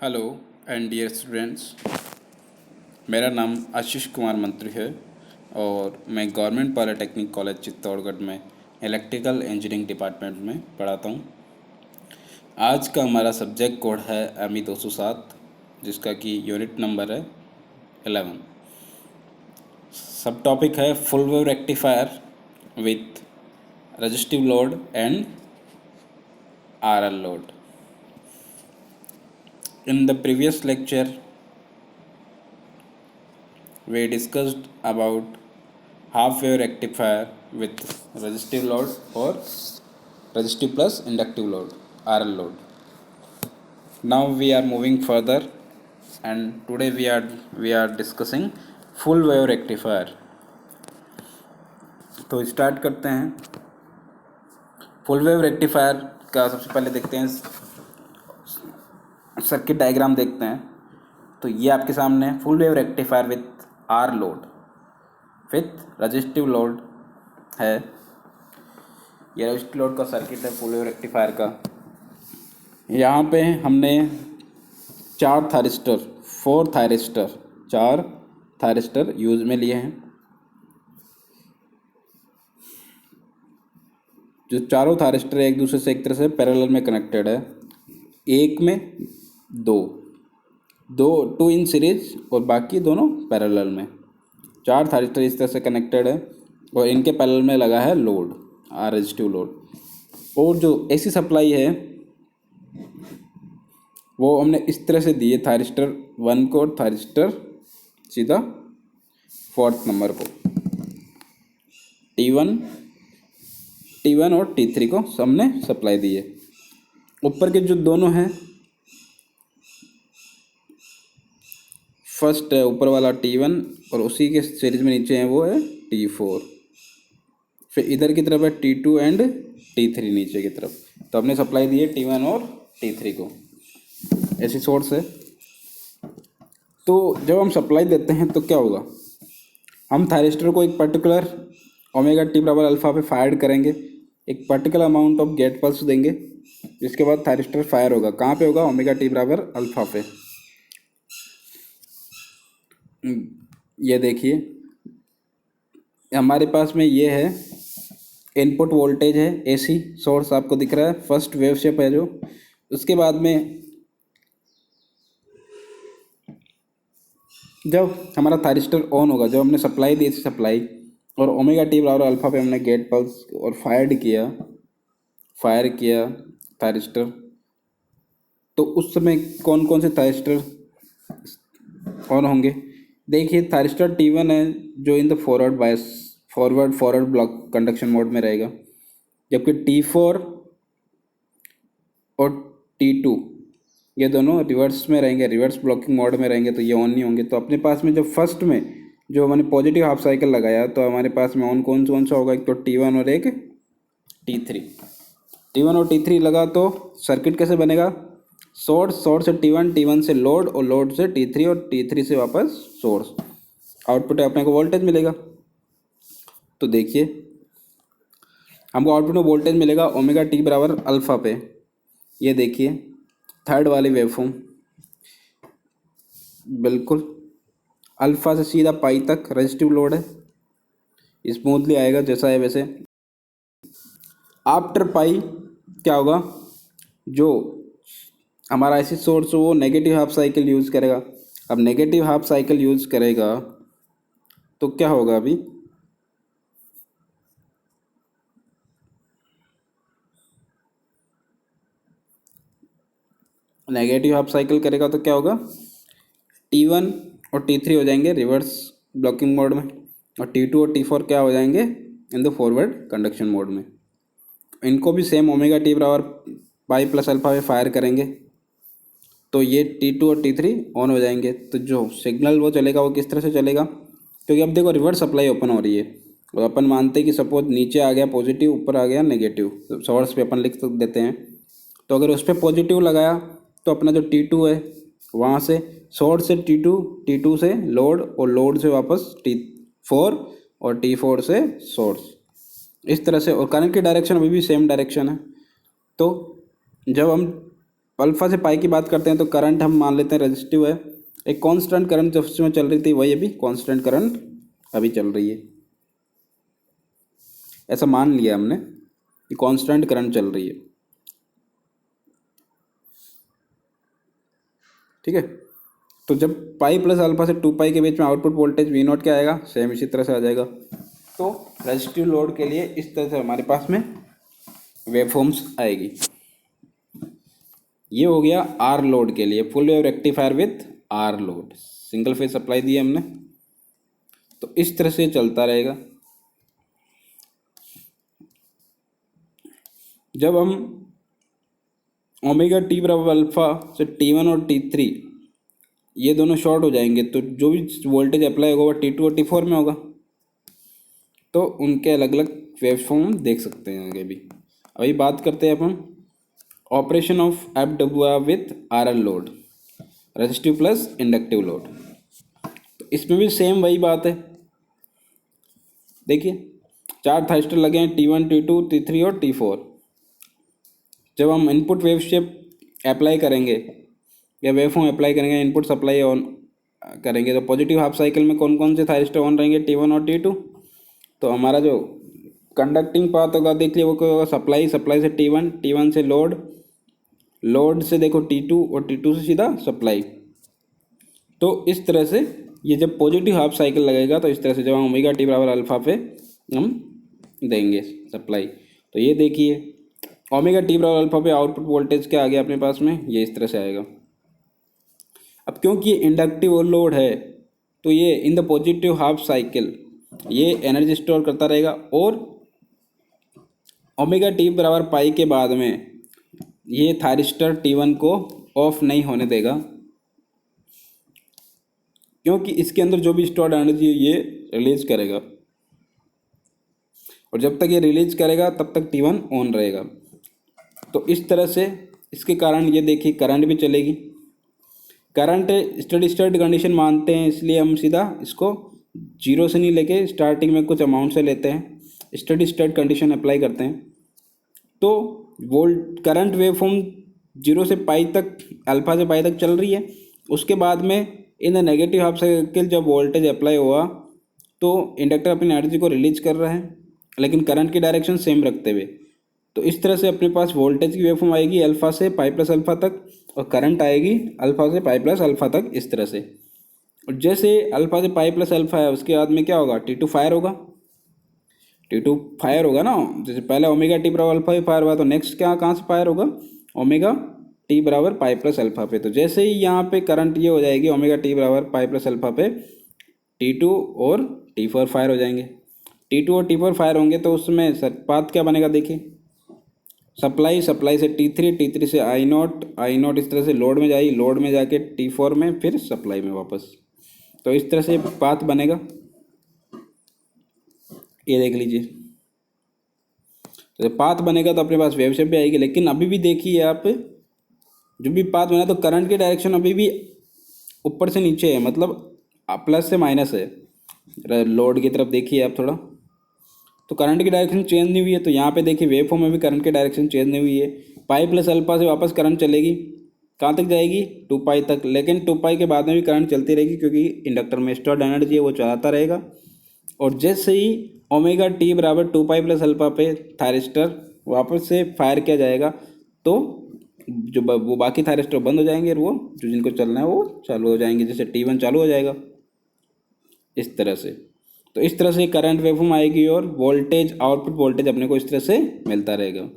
Hello and dear students, मेरा नाम आशीष कुमार मंत्री है और मैं गवर्नमेंट पॉलिटेक्निक कॉलेज चित्तौड़गढ़ में इलेक्ट्रिकल इंजीनियरिंग डिपार्टमेंट में पढ़ाता हूँ। आज का हमारा सब्जेक्ट कोड है ME 207, जिसका कि यूनिट नंबर है 11। सब टॉपिक है full wave rectifier with resistive load and RL load. In the previous lecture, we discussed about half wave rectifier with resistive load or resistive plus inductive load, RL load. Now we are moving further, and today we are discussing full wave rectifier. तो start करते हैं। Full wave rectifier का सबसे पहले देखते हैं, circuit diagram देखते हैं। तो ये आपके सामने full wave rectifier with R load with resistive load है। ये रजिस्टिव लोड का सर्किट है फुल वेव रेक्टिफायर का। यहाँ पे हमने चार थायरिस्टर यूज में लिए हैं। जो चारों थायरिस्टर एक दूसरे से एक तरह से पैरेलल में कनेक्टेड है। एक में टू इन सीरीज और बाकी दोनों पैरेलल में। चार थायरिस्टर इस तरह से कनेक्टेड है और इनके पैरेलल में लगा है लोड, रेजिस्टिव लोड। और जो AC सप्लाई है वो हमने इस तरह से दिए, थायरिस्टर 1 को और थायरिस्टर सीधा 4th नंबर को। T1 और T3 को हमने सप्लाई दी है। ऊपर के जो दोनों हैं, फर्स्ट है ऊपर वाला T1 और उसी के सीरीज में नीचे है वो है T4। फिर इधर की तरफ है T2 एंड T3 नीचे की तरफ। तो हमने सप्लाई दी है T1 और T3 को, ऐसी सोर्स है। तो जब हम सप्लाई देते हैं तो क्या होगा, हम थायरिस्टर को एक पर्टिकुलर ओमेगा T बराबर अल्फ़ा पे फायर करेंगे, एक particular amount of gate pulse देंगे, जिसके बाद थायरिस्टर फायर होगा। कहाँ पे होगा, ओमेगा T बराबर अल्फ़ा पे। ये देखिए हमारे पास में ये है, इनपुट वोल्टेज है, AC सोर्स आपको दिख रहा है, फर्स्ट वेव शेप है जो। उसके बाद में जब हमारा थायरिस्टर ऑन होगा, जब हमने सप्लाई दी थी सप्लाई और ओमेगा T बराबर अल्फ़ा पे हमने गेट पल्स और फायर किया थायरिस्टर, तो उस समय कौन कौन से थायरिस्टर ऑन होंगे। देखिए थायरिस्टर T1 है जो in the forward bias forward block conduction mode में रहेगा, जबकि T4 और T2 ये दोनों रिवर्स में रहेंगे, रिवर्स ब्लॉकिंग मोड में रहेंगे, तो ये ऑन नहीं होंगे। तो अपने पास में जब फर्स्ट में जो मैंने पॉजिटिव हाफ साइकिल लगाया तो हमारे पास में ऑन कौन सा होगा, एक तो T1 और एक T3। T1 और T3 लगा तो सर्किट कैसे बनेगा, सोर्स से T1 से लोड और लोड से T3 और T3 से वापस सोर्स। आउटपुट अपने को वोल्टेज मिलेगा। तो देखिए हमको आउटपुट में वोल्टेज मिलेगा ओमेगा T बराबर अल्फ़ा पे। ये देखिए थर्ड वाली वेवफॉर्म, बिल्कुल अल्फ़ा से सीधा पाई तक रेजिस्टिव लोड है, स्मूथली आएगा जैसा है वैसे। आफ्टर पाई क्या होगा, जो हमारा ऐसी सोर्स वो नेगेटिव हाफ साइकिल यूज़ करेगा। अब नेगेटिव हाफ साइकिल यूज़ करेगा तो क्या होगा, अभी नेगेटिव हाफ साइकिल करेगा तो क्या होगा, T1 और T3 हो जाएंगे रिवर्स ब्लॉकिंग मोड में और T2 और T4 क्या हो जाएंगे, in the forward conduction mode में। इनको भी सेम ओमेगा T बराबर पाई प्लस अल्फ़ा पे फायर करेंगे तो ये T2 और T3 ऑन हो जाएंगे। तो जो सिग्नल वो चलेगा वो किस तरह से चलेगा, क्योंकि अब देखो रिवर्स सप्लाई ओपन हो रही है और अपन मानते हैं कि सपोज नीचे आ गया पॉजिटिव, ऊपर आ गया नेगेटिव, सोर्स पे अपन लिख देते हैं। तो अगर उस पर पॉजिटिव लगाया तो अपना जो T2 है वहाँ से सोर्स से T2 से लोड और लोड से वापस T4 और T4 से सोर्स, इस तरह से। और करंट की डायरेक्शन अभी भी सेम डायरेक्शन है। तो जब हम अल्फ़ा से पाई की बात करते हैं तो करंट हम मान लेते हैं रेजिस्टिव है। एक कांस्टेंट करंट जब उसमें चल रही थी वही अभी कांस्टेंट करंट अभी चल रही है, ऐसा मान लिया हमने कि कांस्टेंट करंट चल रही है। ठीक है, तो जब पाई प्लस अल्फा से 2 पाई के बीच में आउटपुट वोल्टेज वी नॉट क्या आएगा, सेम इसी तरह से आ जाएगा। तो रेजिस्टिव लोड के लिए इस तरह से हमारे पास में वेवफॉर्म्स आएगी। ये हो गया आर लोड के लिए, full wave rectifier with R load, single phase supply दी है हमने, तो इस तरह से चलता रहेगा। जब हम ओमेगा टी बराबर अल्फा से T1 और T3 ये दोनों शॉर्ट हो जाएंगे तो जो भी वोल्टेज अप्लाई होगा वो T2 और T4 में होगा, तो उनके अलग अलग वेवफॉर्म देख सकते हैं आगे भी। अभी बात करते हैं अपन operation of FWR with RL load, resistive plus inductive load. तो इसमें भी सेम वही बात है। देखिए 4 थाइस्टर लगे हैं T1 T2 T3 और T4। जब हम इनपुट वेव शेप अप्लाई करेंगे या वेवफॉर्म अप्लाई करेंगे, इनपुट सप्लाई ऑन करेंगे, तो पॉजिटिव हाफ साइकिल में कौन कौन से थाइस्टर ऑन रहेंगे, T1 और T2। तो हमारा जो कंडक्टिंग पाथ होगा देख लिया वो क्या होगा, सप्लाई, सप्लाई से T1, T1 से लोड, लोड से देखो T2 और T2 से सीधा सप्लाई। तो इस तरह से ये जब पॉजिटिव हाफ साइकिल लगेगा तो इस तरह से जब हम ओमेगा टी बराबर अल्फा पे हम देंगे सप्लाई, तो ये देखिए ओमेगा टी बराबर अल्फा पे आउटपुट वोल्टेज क्या आ गया अपने पास में, ये इस तरह से आएगा। अब क्योंकि ये इंडक्टिव लोड है तो ये in the positive half cycle ये एनर्जी स्टोर करता रहेगा और ओमेगा टी बराबर पाई के बाद में ये थायरिस्टर T1 को ऑफ नहीं होने देगा, क्योंकि इसके अंदर जो भी स्टोर्ड एनर्जी है ये रिलीज करेगा, और जब तक ये रिलीज करेगा तब तक T1 ऑन रहेगा। तो इस तरह से इसके कारण ये देखिए करंट भी चलेगी। करंट स्टडी स्टेट कंडीशन मानते हैं इसलिए हम सीधा इसको जीरो से नहीं लेके स्टार्टिंग में कुछ अमाउंट से लेते हैं, स्टडी स्टेट कंडीशन अप्लाई करते हैं। तो वोल्ट करंट वेवफॉर्म जीरो से पाई तक, अल्फा से पाई तक चल रही है। उसके बाद में in the negative half cycle जब वोल्टेज अप्लाई हुआ तो इंडक्टर अपनी एनर्जी को रिलीज कर रहा है लेकिन करंट की डायरेक्शन सेम रखते हुए। तो इस तरह से अपने पास वोल्टेज की वेवफॉर्म आएगी अल्फा से पाई प्लस अल्फा तक, और करंट आएगी अल्फा से पाई प्लस अल्फा तक, इस तरह से। और जैसे अल्फा से पाई प्लस अल्फा है उसके बाद में क्या होगा, T2 फायर होगा, T2 फायर होगा ना। जैसे पहले ओमेगा टी बराबर अल्फा पे फायर हुआ तो नेक्स्ट क्या कहाँ से फायर होगा, ओमेगा टी बराबर पाई प्लस अल्फा पे। तो जैसे ही यहाँ पे करंट ये हो जाएगी ओमेगा टी बराबर पाई प्लस अल्फा पे, T2 और T4 फायर हो जाएंगे। T2 और T4 फायर होंगे तो उसमें पाथ क्या बनेगा देखिए, सप्लाई, सप्लाई से T3, T3 से आई नॉट इस तरह से लोड में जाएगी, लोड में जाके T4 में, फिर सप्लाई में वापस। तो इस तरह से पाथ बनेगा, ये देख लीजिए। तो पाथ बनेगा तो अपने पास वेव शेप भी आएगी। लेकिन अभी भी देखिए आप, जो भी पाथ बना तो करंट की डायरेक्शन अभी भी ऊपर से नीचे है, मतलब प्लस से माइनस है। लोड की तरफ देखिए आप थोड़ा, तो करंट की डायरेक्शन चेंज नहीं हुई है। तो यहाँ पे देखिए वेव फॉर्म में भी करंट की डायरेक्शन चेंज नहीं हुई है। पाई प्लस अल्फा से वापस करंट चलेगी, कहाँ तक जाएगी, 2 पाई तक। लेकिन 2 पाई के बाद में भी करंट चलती रहेगी क्योंकि इंडक्टर में स्टोर्ड एनर्जी है वो चलाता रहेगा। और जैसे ही ओमेगा टी बराबर 2 पाई प्लस अल्फा पे थायरिस्टर वापस से फायर किया जाएगा तो जो वो बाकी थायरिस्टर बंद हो जाएंगे और वो जो जिनको चलना है वो चालू हो जाएंगे, जैसे T1 चालू हो जाएगा इस तरह से। तो इस तरह से करंट वेवफॉर्म आएगी और वोल्टेज, आउटपुट वोल्टेज अपने को इस तरह से मिलता रहेगा।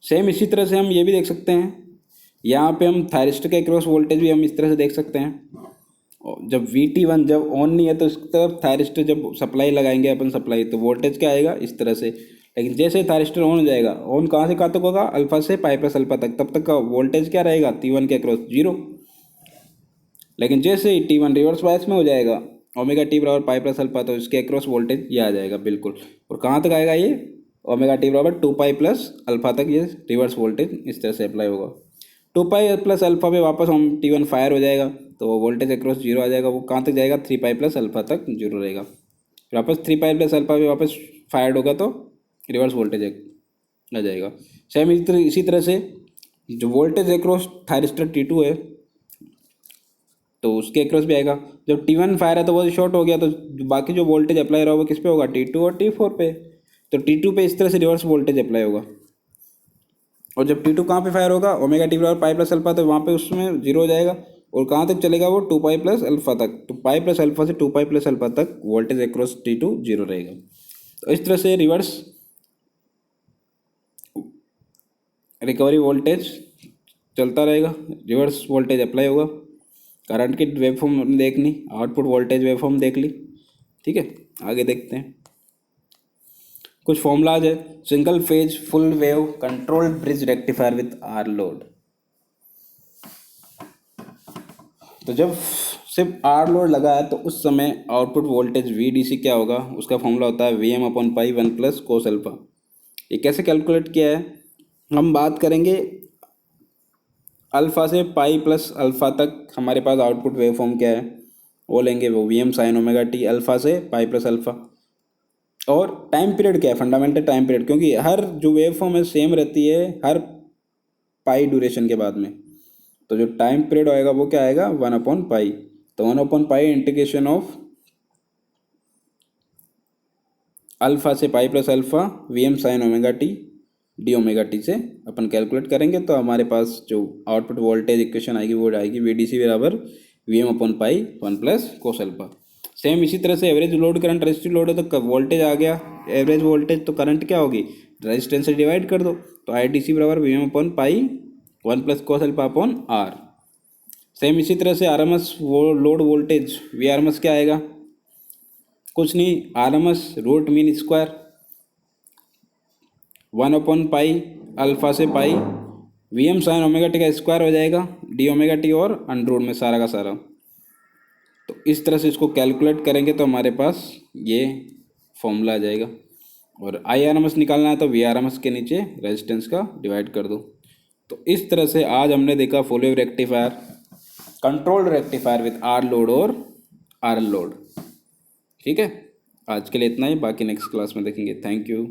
सेम इसी तरह से हम ये भी देख सकते हैं, यहाँ पे हम थायरिस्टर के क्रॉस वोल्टेज भी हम इस तरह से देख सकते हैं। जब VT1 जब ऑन नहीं है तो इस तरफ थायरिस्टर जब सप्लाई लगाएंगे अपन सप्लाई, तो वोल्टेज क्या आएगा इस तरह से। लेकिन जैसे थायरिस्टर ऑन हो जाएगा, ऑन कहाँ से कहाँ तक होगा, अल्फा से पाई प्लस अल्फा तक, तब तक का वोल्टेज क्या रहेगा, T1 के क्रॉस 0। लेकिन जैसे ही T1 रिवर्स बायस में हो जाएगा ओमेगा टी बराबर पाई प्लस अल्फा, तो इसके अक्रॉस वोल्टेज ये आ जाएगा बिल्कुल। और कहाँ तक आएगा ये, ओमेगा टी बराबर 2 पाई प्लस अल्फा तक ये रिवर्स वोल्टेज इस तरह से अप्लाई होगा। 2 पाई प्लस अल्फा पे वापस हम T1 फायर हो जाएगा तो वोल्टेज अक्रॉस 0 आ जाएगा। वो कहाँ तक जाएगा, 3 पाई प्लस अल्फा तक 0 रहेगा। वापस 3 पाई प्लस अल्फा पे वापस फायर्ड होगा तो रिवर्स वोल्टेज आ जाएगा। सेम इसी तरह से जो वोल्टेज अक्रॉस थायरिस्टर T2 है तो उसके अक्रॉस भी आएगा। जब T1 फायर है तो वो शॉर्ट हो गया, तो बाकी जो वोल्टेज अप्लाई रहा होगा किस पे होगा, T2 और T4 पे। तो T2 पे इस तरह से रिवर्स वोल्टेज अप्लाई होगा। और जब T2 कहाँ पे फायर होगा, ओमेगा टी बराबर पाई प्लस अल्फा, तो वहाँ पे उसमें जीरो हो जाएगा। और कहाँ तक चलेगा वो, 2 पाई प्लस अल्फा तक। तो पाई प्लस अल्फा से 2 पाई प्लस अल्फा तक वोल्टेज अक्रॉस T2 जीरो रहेगा। तो इस तरह से रिवर्स रिकवरी वोल्टेज चलता रहेगा, रिवर्स वोल्टेज अप्लाई होगा। करंट की वेवफॉर्म हमने देख ली, आउटपुट वोल्टेज वेवफॉर्म देख ली। ठीक है, आगे देखते हैं कुछ फॉर्मूलाज है। Single phase full wave controlled bridge rectifier with R load. तो जब सिर्फ आर लोड लगा है तो उस समय आउटपुट वोल्टेज VDC क्या होगा, उसका फॉर्मूला होता है Vm/पाई 1 प्लस कोस अल्फा। ये कैसे कैलकुलेट किया है, हम बात करेंगे अल्फ़ा से पाई प्लस अल्फ़ा तक हमारे पास आउटपुट वेवफॉर्म क्या है वो लेंगे, वो Vm sine omega T alpha से पाई प्लस अल्फ़ा। और टाइम पीरियड क्या है, फंडामेंटल टाइम पीरियड, क्योंकि हर जो वेवफॉर्म है सेम रहती है हर पाई ड्यूरेशन के बाद में। तो जो टाइम पीरियड आएगा वो क्या आएगा, 1/पाई। तो 1/पाई इंटीग्रेशन ऑफ अल्फ़ा से pi plus alpha Vm sine omega T D omega T से अपन कैलकुलेट करेंगे। तो हमारे पास जो आउटपुट वोल्टेज इक्वेशन आएगी वो आएगी VDC बराबर Vm/पाई 1 प्लस कोस अल्फा। सेम इसी तरह से average load current resistive load है तो वोल्टेज आ गया, एवरेज वोल्टेज तो करंट क्या होगी, रेजिस्टेंस से डिवाइड कर दो। तो IDC बराबर Vm/पाई 1 plus cos alpha upon R. Same इसी तरह से RMS वो लोड वोल्टेज VRMS क्या आएगा, कुछ नहीं, RMS रूट मीन स्क्वायर 1/पाई अल्फा से pi Vm sine omega T का स्क्वायर हो जाएगा डी ओमेगा टी और अंडर में सारा का सारा। तो इस तरह से इसको कैलकुलेट करेंगे तो हमारे पास ये फॉर्मूला आ जाएगा। और IRMS निकालना है तो VRMS के नीचे रेजिस्टेंस का डिवाइड कर दो। तो इस तरह से आज हमने देखा full wave rectifier, controlled rectifier with R load और RL लोड। ठीक है, आज के लिए इतना ही, बाकी नेक्स्ट क्लास में देखेंगे। Thank you.